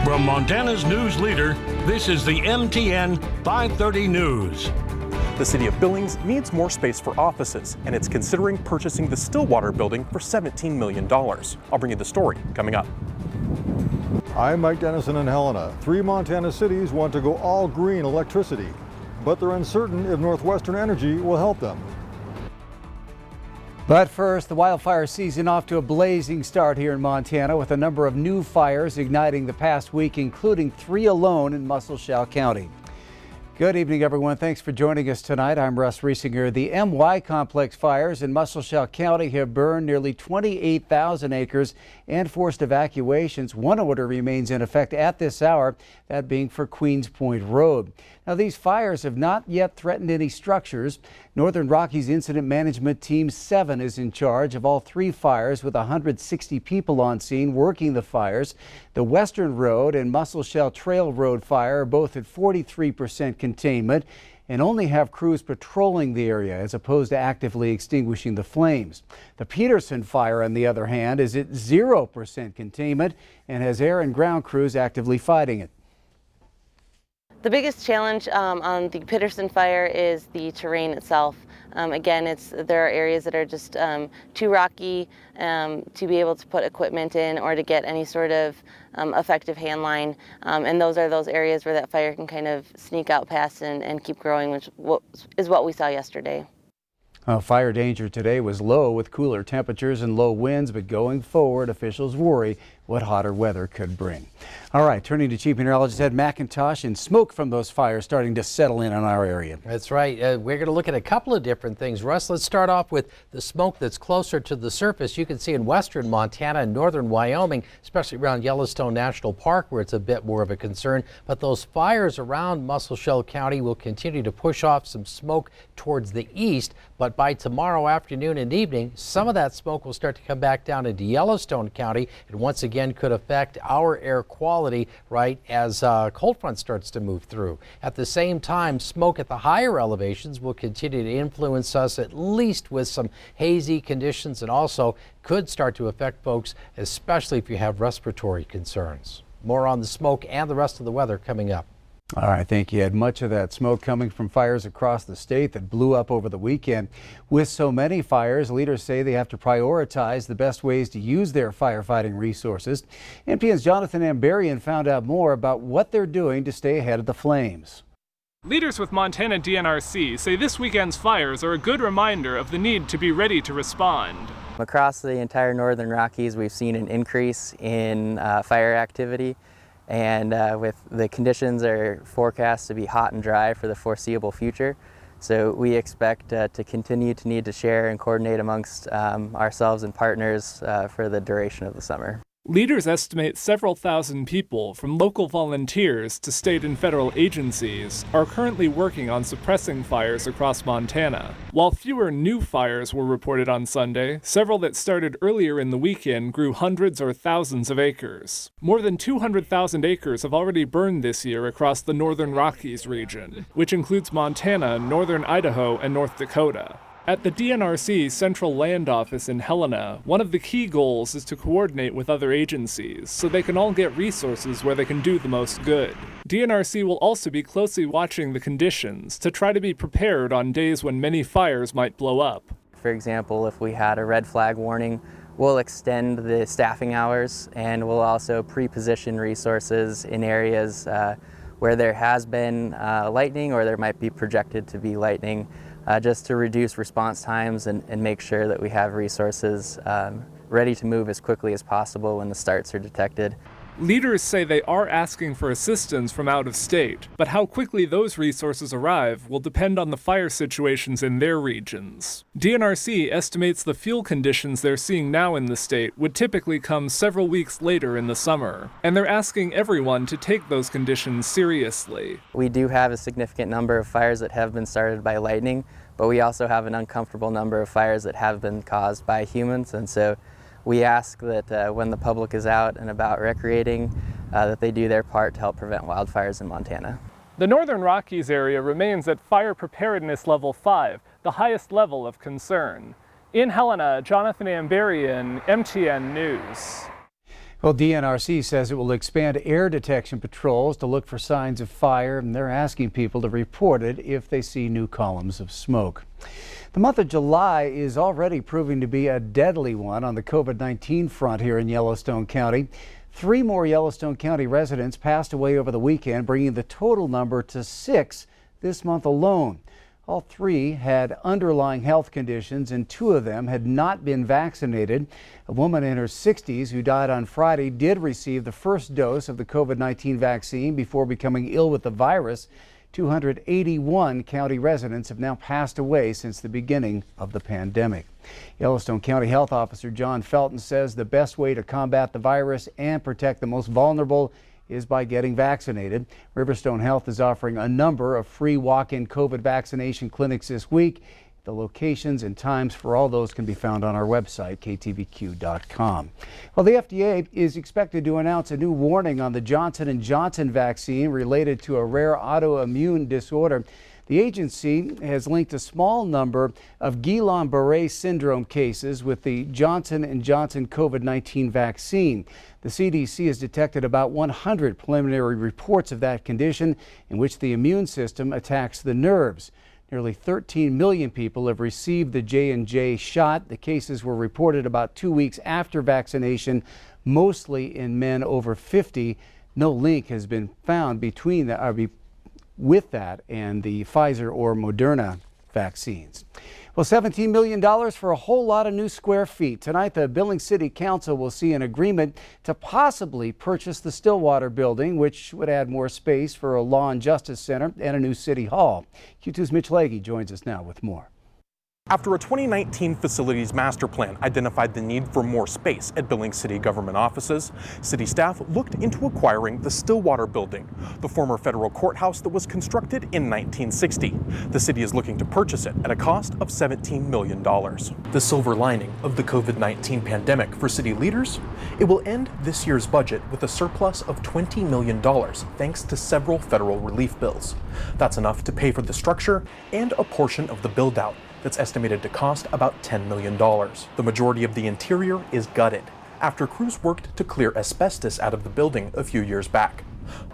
From Montana's news leader, this is the MTN 530 News. The city of Billings needs more space for offices, and it's considering purchasing the Stillwater building for $17 million. I'll bring you the story coming up. I'm Mike Dennison in Helena. 3 Montana cities want to go all green electricity, but they're uncertain if Northwestern Energy will help them. But first, the wildfire season off to a blazing start here in Montana with a number of new fires igniting the past week, including 3 alone in Musselshell County. Good evening, everyone. Thanks for joining us tonight. I'm Russ Riesinger. The MY complex fires in Musselshell County have burned nearly 28,000 acres and forced evacuations. One order remains in effect at this hour, that being for Queens Point Road. Now, these fires have not yet threatened any structures. Northern Rockies Incident Management Team 7 is in charge of all 3 fires with 160 people on scene working the fires. The Western Road and Musselshell Trail Road fire are both at 43% containment and only have crews patrolling the area as opposed to actively extinguishing the flames. The Peterson fire, on the other hand, is at 0% containment and has air and ground crews actively fighting it. The biggest challenge on the Peterson fire is the terrain itself. Again, there are areas that are just too rocky to be able to put equipment in or to get any sort of effective hand line. And those are those areas where that fire can kind of sneak out past and keep growing, which is what we saw yesterday. Fire danger today was low with cooler temperatures and low winds, but going forward, officials worry what hotter weather could bring. All right, turning to Chief Meteorologist Ed McIntosh, and smoke from those fires starting to settle in on our area. That's right. We're going to look at a couple of different things. Russ, let's start off with the smoke that's closer to the surface. You can see in western Montana and northern Wyoming, especially around Yellowstone National Park, where it's a bit more of a concern. But those fires around Musselshell County will continue to push off some smoke towards the east. But by tomorrow afternoon and evening, some of that smoke will start to come back down into Yellowstone County, and once again could affect our air quality right as cold front starts to move through. At the same time, smoke at the higher elevations will continue to influence us, at least with some hazy conditions, and also could start to affect folks, especially if you have respiratory concerns. More on the smoke and the rest of the weather coming up. All right, thank you, Ed. Much of that smoke coming from fires across the state that blew up over the weekend. With so many fires, leaders say they have to prioritize the best ways to use their firefighting resources. NPN's Jonathan Ambarian found out more about what they're doing to stay ahead of the flames. Leaders with Montana DNRC say this weekend's fires are a good reminder of the need to be ready to respond. Across the entire Northern Rockies, we've seen an increase in fire activity. And with the conditions are forecast to be hot and dry for the foreseeable future. So we expect to continue to need to share and coordinate amongst ourselves and partners for the duration of the summer. Leaders estimate several thousand people, from local volunteers to state and federal agencies, are currently working on suppressing fires across Montana. While fewer new fires were reported on Sunday, several that started earlier in the weekend grew hundreds or thousands of acres. More than 200,000 acres have already burned this year across the Northern Rockies region, which includes Montana, northern Idaho, and North Dakota. At the DNRC Central Land Office in Helena, one of the key goals is to coordinate with other agencies so they can all get resources where they can do the most good. DNRC will also be closely watching the conditions to try to be prepared on days when many fires might blow up. For example, if we had a red flag warning, we'll extend the staffing hours, and we'll also pre-position resources in areas where there has been lightning or there might be projected to be lightning, just to reduce response times and make sure that we have resources ready to move as quickly as possible when the starts are detected. Leaders say they are asking for assistance from out of state, but how quickly those resources arrive will depend on the fire situations in their regions. DNRC estimates the fuel conditions they're seeing now in the state would typically come several weeks later in the summer, and they're asking everyone to take those conditions seriously. We do have a significant number of fires that have been started by lightning, but we also have an uncomfortable number of fires that have been caused by humans, and so we ask that when the public is out and about recreating, that they do their part to help prevent wildfires in Montana. The Northern Rockies area remains at Fire Preparedness Level 5, the highest level of concern. In Helena, Jonathan Ambarian, MTN News. Well, DNRC says it will expand air detection patrols to look for signs of fire, and they're asking people to report it if they see new columns of smoke. The month of July is already proving to be a deadly one on the COVID-19 front here in Yellowstone County. 3 more Yellowstone County residents passed away over the weekend, bringing the total number to 6 this month alone. All 3 had underlying health conditions, and 2 of them had not been vaccinated. A woman in her 60s who died on Friday did receive the first dose of the COVID-19 vaccine before becoming ill with the virus. 281 county residents have now passed away since the beginning of the pandemic. Yellowstone County Health Officer John Felton says the best way to combat the virus and protect the most vulnerable is by getting vaccinated. Riverstone Health is offering a number of free walk-in COVID vaccination clinics this week. The locations and times for all those can be found on our website, ktvq.com. Well, the FDA is expected to announce a new warning on the Johnson & Johnson vaccine related to a rare autoimmune disorder. The agency has linked a small number of Guillain-Barré syndrome cases with the Johnson & Johnson COVID-19 vaccine. The CDC has detected about 100 preliminary reports of that condition in which the immune system attacks the nerves. Nearly 13 million people have received the J&J shot. The cases were reported about 2 weeks after vaccination, mostly in men over 50. No link has been found between with that and the Pfizer or Moderna vaccines. Well, $17 million for a whole lot of new square feet. Tonight, the Billings City Council will see an agreement to possibly purchase the Stillwater building, which would add more space for a law and justice center and a new city hall. Q2's Mitch Leahy joins us now with more. After a 2019 facilities master plan identified the need for more space at Billings City government offices, city staff looked into acquiring the Stillwater building, the former federal courthouse that was constructed in 1960. The city is looking to purchase it at a cost of $17 million. The silver lining of the COVID-19 pandemic for city leaders? It will end this year's budget with a surplus of $20 million thanks to several federal relief bills. That's enough to pay for the structure and a portion of the build-out that's estimated to cost about $10 million. The majority of the interior is gutted after crews worked to clear asbestos out of the building a few years back.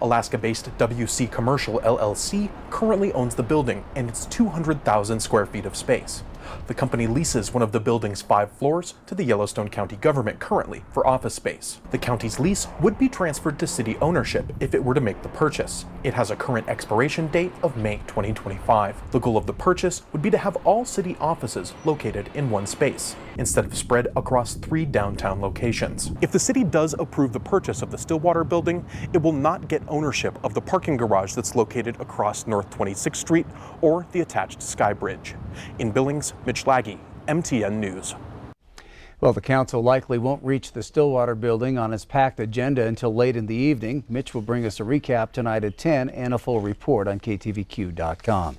Alaska-based WC Commercial LLC currently owns the building and its 200,000 square feet of space. The company leases one of the building's 5 floors to the Yellowstone County government currently for office space. The county's lease would be transferred to city ownership if it were to make the purchase. It has a current expiration date of May 2025. The goal of the purchase would be to have all city offices located in one space, instead of spread across 3 downtown locations. If the city does approve the purchase of the Stillwater building, it will not get ownership of the parking garage that's located across North 26th Street or the attached Sky Bridge. In Billings, Mitch Leahy, MTN News. Well, the council likely won't reach the Stillwater building on its packed agenda until late in the evening. Mitch will bring us a recap tonight at 10 and a full report on ktvq.com.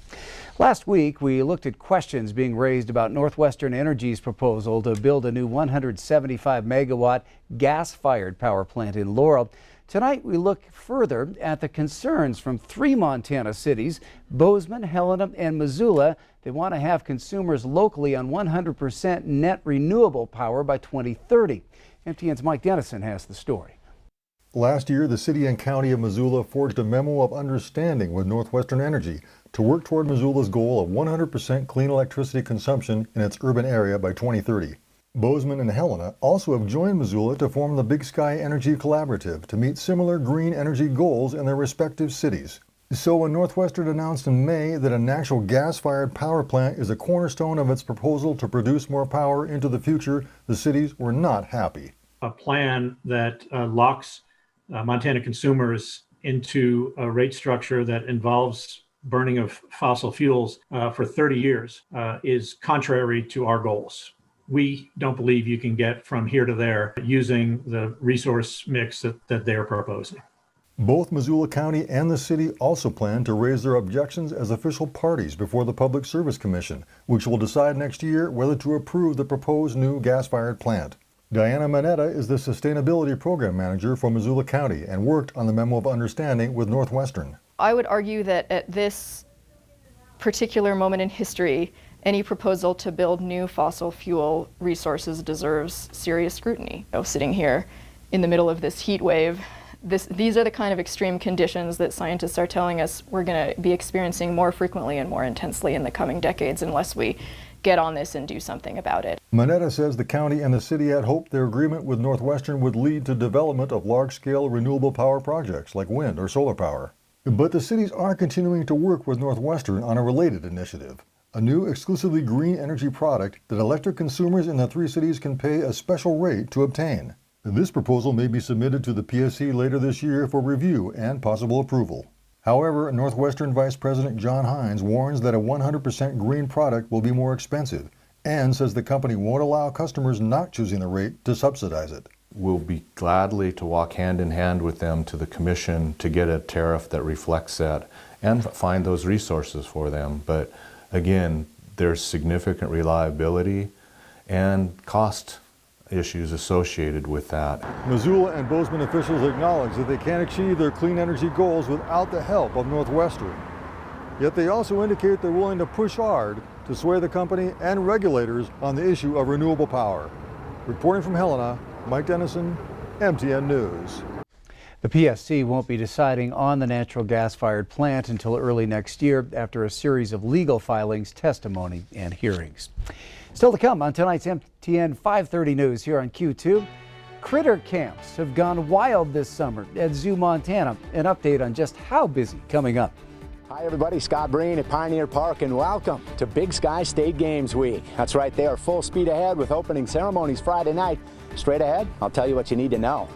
Last week, we looked at questions being raised about Northwestern Energy's proposal to build a new 175 megawatt gas-fired power plant in Laurel. Tonight, we look further at the concerns from 3 Montana cities, Bozeman, Helena, and Missoula. They want to have consumers locally on 100% net renewable power by 2030. MTN's Mike Dennison has the story. Last year, the city and county of Missoula forged a memo of understanding with Northwestern Energy to work toward Missoula's goal of 100% clean electricity consumption in its urban area by 2030. Bozeman and Helena also have joined Missoula to form the Big Sky Energy Collaborative to meet similar green energy goals in their respective cities. So when Northwestern announced in May that a natural gas-fired power plant is a cornerstone of its proposal to produce more power into the future, the cities were not happy. A plan that locks Montana consumers into a rate structure that involves burning of fossil fuels for 30 years is contrary to our goals. We don't believe you can get from here to there using the resource mix that they're proposing. Both Missoula County and the city also plan to raise their objections as official parties before the Public Service Commission, which will decide next year whether to approve the proposed new gas-fired plant. Diana Manetta is the Sustainability Program Manager for Missoula County and worked on the Memo of Understanding with Northwestern. I would argue that at this particular moment in history, any proposal to build new fossil fuel resources deserves serious scrutiny. Sitting here in the middle of this heat wave. These are the kind of extreme conditions that scientists are telling us we're going to be experiencing more frequently and more intensely in the coming decades unless we get on this and do something about it. Mineta says the county and the city had hoped their agreement with Northwestern would lead to development of large-scale renewable power projects like wind or solar power. But the cities are continuing to work with Northwestern on a related initiative, a new exclusively green energy product that electric consumers in the 3 cities can pay a special rate to obtain. This proposal may be submitted to the PSC later this year for review and possible approval. However, Northwestern Vice President John Hines warns that a 100% green product will be more expensive and says the company won't allow customers not choosing the rate to subsidize it. We'll be gladly to walk hand in hand with them to the Commission to get a tariff that reflects that and find those resources for them. But again, there's significant reliability and cost issues associated with that. Missoula and Bozeman officials acknowledge that they can't achieve their clean energy goals without the help of Northwestern. Yet they also indicate they're willing to push hard to sway the company and regulators on the issue of renewable power. Reporting from Helena, Mike Dennison, MTN News. The PSC won't be deciding on the natural gas-fired plant until early next year after a series of legal filings, testimony, and hearings. Still to come on tonight's MTN 5:30 News here on Q2. Critter camps have gone wild this summer at Zoo Montana. An update on just how busy coming up. Hi everybody, Scott Breen at Pioneer Park and welcome to Big Sky State Games Week. That's right, they are full speed ahead with opening ceremonies Friday night. Straight ahead, I'll tell you what you need to know.